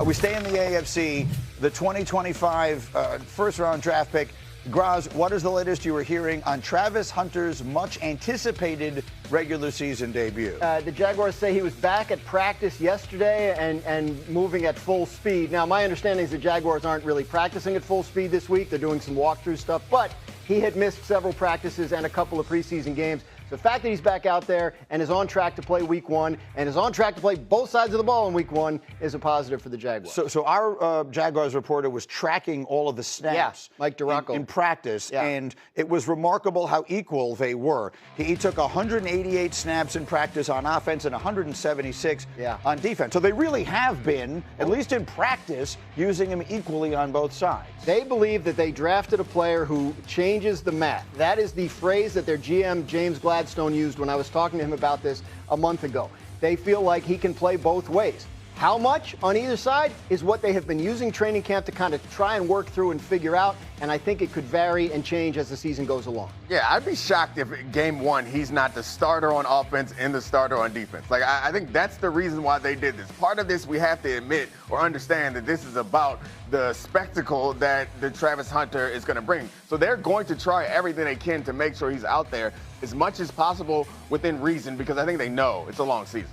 We stay in the AFC. The 2025 first-round draft pick. Graz, what is the latest you were hearing on Travis Hunter's much-anticipated regular season debut? The Jaguars say he was back at practice yesterday and moving at full speed. Now, my understanding is the Jaguars aren't really practicing at full speed this week. They're doing some walkthrough stuff, but he had missed several practices and a couple of preseason games. So the fact that he's back out there and is on track to play week one and is on track to play both sides of the ball in week one is a positive for the Jaguars. So our Jaguars reporter was tracking all of the snaps Mike Duraco. in practice, and it was remarkable how equal they were. He took 188 snaps in practice on offense and 176 on defense. So they really have been, at least in practice, using him equally on both sides. They believe that they drafted a player who changes the math. That is the phrase that their GM, James Gladstone, used when I was talking to him about this a month ago. They feel like he can play both ways. How much on either side is what they have been using training camp to kind of try and work through and figure out, and I think it could vary and change as the season goes along. Yeah, I'd be shocked if game one he's not the starter on offense and the starter on defense. Like, I think that's the reason why they did this. Part of this we have to admit or understand that this is about the spectacle that the Travis Hunter is going to bring. So they're going to try everything they can to make sure he's out there as much as possible within reason, because I think they know it's a long season.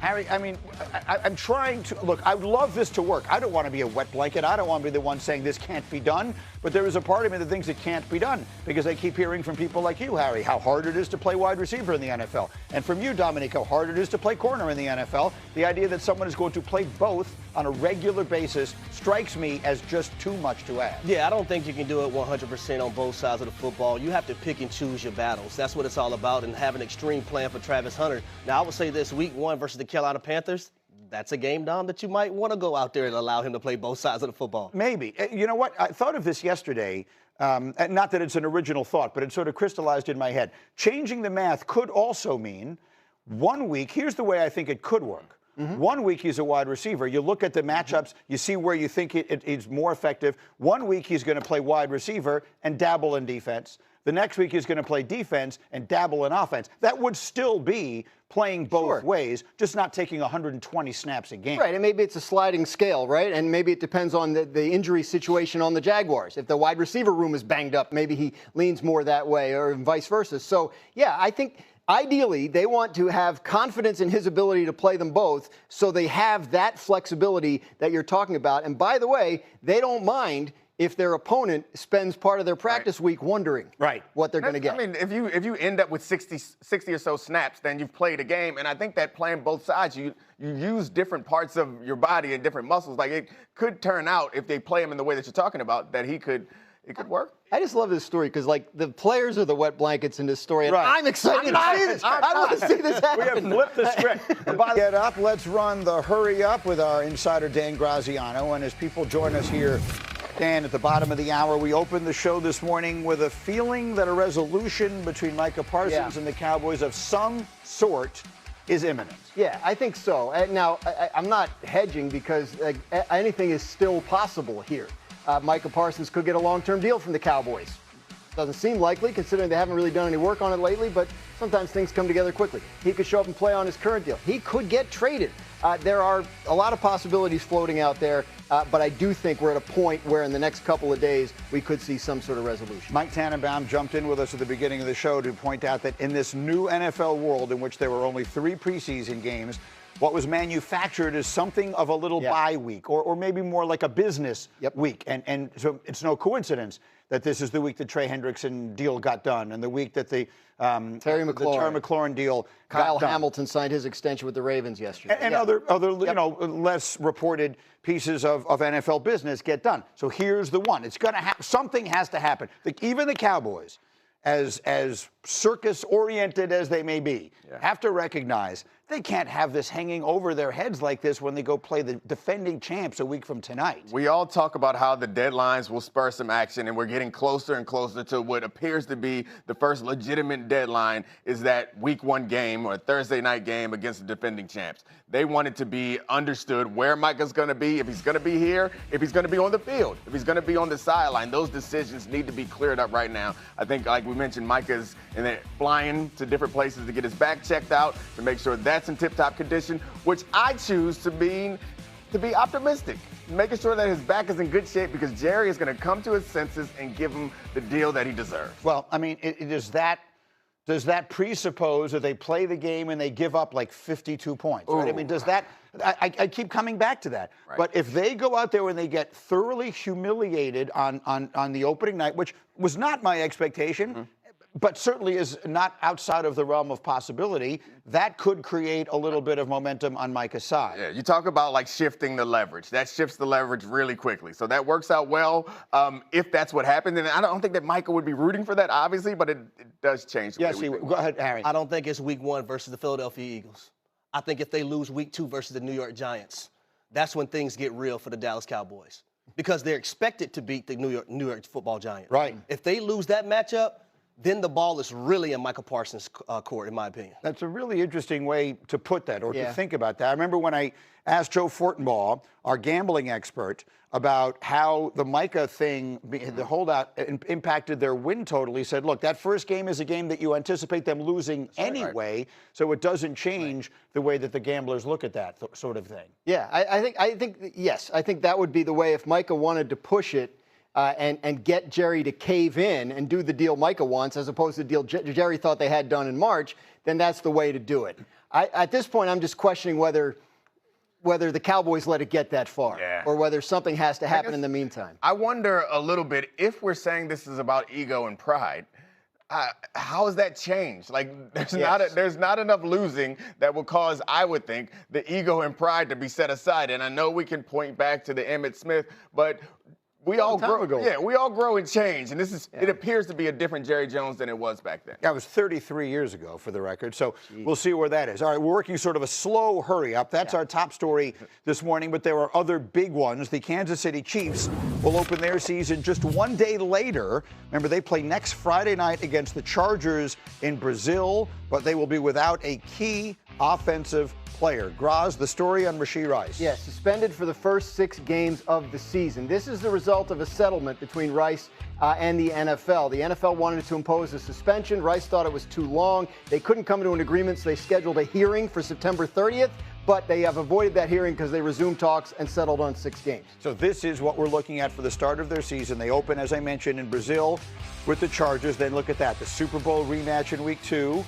Harry, I mean, I'm trying to, look, I would love this to work. I don't want to be a wet blanket. I don't want to be the one saying this can't be done. But there is a part of me that thinks it can't be done because I keep hearing from people like you, Harry, how hard it is to play wide receiver in the NFL. And from you, Dominique, how hard it is to play corner in the NFL. The idea that someone is going to play both on a regular basis strikes me as just too much to ask. Yeah, I don't think you can do it 100% on both sides of the football. You have to pick and choose your battles. That's what it's all about, and have an extreme plan for Travis Hunter. Now, I would say this, week one versus the Carolina Panthers, that's a game, Dom, that you might want to go out there and allow him to play both sides of the football. Maybe. You know what? I thought of this yesterday. Not that it's an original thought, but it sort of crystallized in my head. Changing the math could also mean 1 week. Here's the way I think it could work. 1 week he's a wide receiver. You look at the matchups, you see where you think it's more effective. 1 week he's going to play wide receiver and dabble in defense. The next week he's going to play defense and dabble in offense. That would still be playing both ways, just not taking 120 snaps a game. Right, and maybe it's a sliding scale, right? And maybe it depends on the injury situation on the Jaguars. If the wide receiver room is banged up, maybe he leans more that way, or vice versa. So, yeah, I think ideally, they want to have confidence in his ability to play them both, so they have that flexibility that you're talking about. And by the way, they don't mind if their opponent spends part of their practice week wondering what they're going to get. I mean, if you end up with 60 or so snaps, then you've played a game. And I think that playing both sides, you use different parts of your body and different muscles. Like, it could turn out, if they play him in the way that you're talking about, that it could work. I just love this story because, like, the players are the wet blankets in this story, and I'm excited to see this. I want to see this happen. We have flipped the script. Get up, let's run the Hurry Up with our insider, Dan Graziano. And as people join us here, Dan, at the bottom of the hour, we opened the show this morning with a feeling that a resolution between Micah Parsons and the Cowboys of some sort is imminent. Yeah, I think so. Now, I'm not hedging because anything is still possible here. Micah Parsons could get a long-term deal from the Cowboys. Doesn't seem likely, considering they haven't really done any work on it lately, but sometimes things come together quickly. He could show up and play on his current deal. He could get traded. There are a lot of possibilities floating out there, but I do think we're at a point where in the next couple of days we could see some sort of resolution. Mike Tannenbaum jumped in with us at the beginning of the show to point out that in this new NFL world in which there were only 3 preseason games, what was manufactured is something of a little bye week or maybe more like a business week. And so it's no coincidence that this is the week the Trey Hendrickson deal got done and the week that the Terry McLaurin deal Kyle got done. Hamilton signed his extension with the Ravens yesterday. And other you know, less reported pieces of NFL business get done. So here's the one. It's going to happen. Something has to happen. Even the Cowboys, as circus-oriented as they may be, have to recognize they can't have this hanging over their heads like this when they go play the defending champs a week from tonight. We all talk about how the deadlines will spur some action, and we're getting closer and closer to what appears to be the first legitimate deadline is that week one game or Thursday night game against the defending champs. They want it to be understood where Micah's going to be, if he's going to be here, if he's going to be on the field, if he's going to be on the sideline. Those decisions need to be cleared up right now. I think, like we mentioned, Micah's flying to different places to get his back checked out to make sure that's in tip-top condition, which I choose to mean to be optimistic, making sure that his back is in good shape because Jerry is going to come to his senses and give him the deal that he deserves. Well, I mean, does that presuppose that they play the game and they give up like 52 points? Right? I mean, does that? I keep coming back to that. Right. But if they go out there and they get thoroughly humiliated on the opening night, which was not my expectation, but certainly is not outside of the realm of possibility, that could create a little bit of momentum on Micah's side. Yeah, you talk about like shifting the leverage. That shifts the leverage really quickly. So that works out well if that's what happened. And I don't think that Micah would be rooting for that, obviously, but it does change the Yes, way we think go about it. ahead, Harry. I don't think it's week 1 versus the Philadelphia Eagles. I think if they lose week 2 versus the New York Giants, that's when things get real for the Dallas Cowboys because they're expected to beat the New York football Giants. Right. If they lose that matchup, then the ball is really in Michael Parsons' court, in my opinion. That's a really interesting way to put that or Yeah. to think about that. I remember when I asked Joe Fortenbaugh, our gambling expert, about how the Micah thing, the holdout, impacted their win total. He said, look, that first game is a game that you anticipate them losing anyway, so it doesn't change the way that the gamblers look at that sort of thing. Yeah, I think yes, I think that would be the way if Micah wanted to push it and get Jerry to cave in and do the deal Micah wants as opposed to the deal Jerry thought they had done in March, then that's the way to do it. At this point, I'm just questioning whether the Cowboys let it get that far or whether something has to happen in the meantime. I wonder a little bit if we're saying this is about ego and pride. How has that changed? Like, there's not enough losing that will cause, I would think, the ego and pride to be set aside. And I know we can point back to the Emmitt Smith, but we all grow. Yeah, we all grow and change, and this is. It appears to be a different Jerry Jones than it was back then. That was 33 years ago, for the record. So we'll see where that is. All right, we're working sort of a slow hurry up. That's our top story this morning, but there are other big ones. The Kansas City Chiefs will open their season just one day later. Remember, they play next Friday night against the Chargers in Brazil, but they will be without a key offensive player. Graz, the story on Rashee Rice. Yes, suspended for the first 6 games of the season. This is the result of a settlement between Rice and the NFL. The NFL wanted to impose a suspension. Rice thought it was too long. They couldn't come to an agreement, so they scheduled a hearing for September 30th, but they have avoided that hearing because they resumed talks and settled on 6 games. So this is what we're looking at for the start of their season. They open, as I mentioned, in Brazil with the Chargers. Then look at that, the Super Bowl rematch in week 2.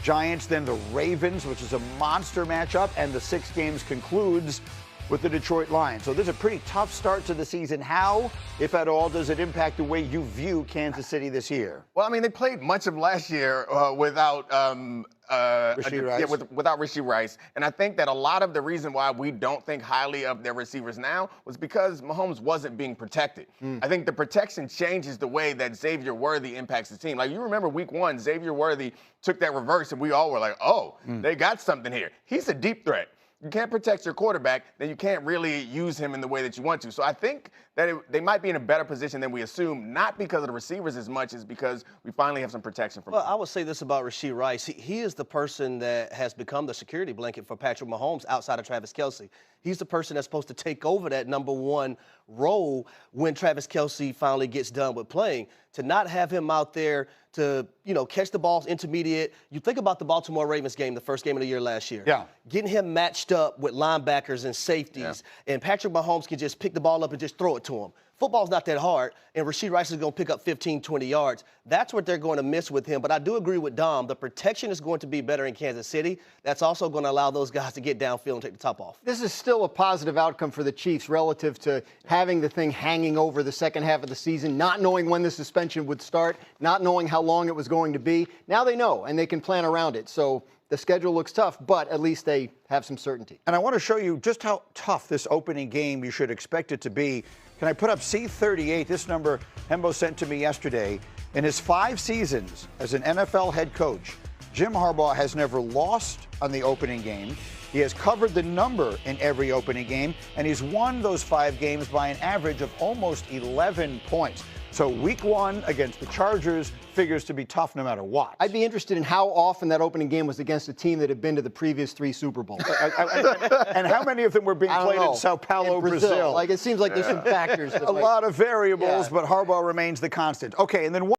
Giants, then the Ravens, which is a monster matchup, and the 6 games concludes with the Detroit Lions. So this is a pretty tough start to the season. How, if at all, does it impact the way you view Kansas City this year? Well, I mean, they played much of last year without Rashee Rice. without Rashee Rice, and I think that a lot of the reason why we don't think highly of their receivers now was because Mahomes wasn't being protected. I think the protection changes the way that Xavier Worthy impacts the team. Like, you remember week 1, Xavier Worthy took that reverse, and we all were like, oh, they got something here. He's a deep threat. You can't protect your quarterback, then you can't really use him in the way that you want to. So I think that they might be in a better position than we assume, not because of the receivers as much as because we finally have some protection from him. Well, I would say this about Rashee Rice. He is the person that has become the security blanket for Patrick Mahomes outside of Travis Kelce. He's the person that's supposed to take over that number 1 role when Travis Kelce finally gets done with playing. To not have him out there to, catch the balls intermediate. You think about the Baltimore Ravens game, the first game of the year last year. Yeah. Getting him matched up with linebackers and safeties, and Patrick Mahomes can just pick the ball up and just throw it to him. Football's not that hard, and Rashee Rice is going to pick up 15, 20 yards. That's what they're going to miss with him. But I do agree with Dom. The protection is going to be better in Kansas City. That's also going to allow those guys to get downfield and take the top off. This is still a positive outcome for the Chiefs relative to having the thing hanging over the second half of the season, not knowing when the suspension would start, not knowing how long it was going to be. Now they know, and they can plan around it. So the schedule looks tough, but at least they have some certainty. And I want to show you just how tough this opening game you should expect it to be. Can I put up C38? This number Hembo sent to me yesterday. In his 5 seasons as an NFL head coach, Jim Harbaugh has never lost on the opening game. He has covered the number in every opening game, and he's won those 5 games by an average of almost 11 points. So week 1 against the Chargers figures to be tough no matter what. I'd be interested in how often that opening game was against a team that had been to the previous 3 Super Bowls. And how many of them were being played in Sao Paulo, in Brazil? Like, it seems like there's some factors. A lot of variables, but Harbaugh remains the constant. Okay, and then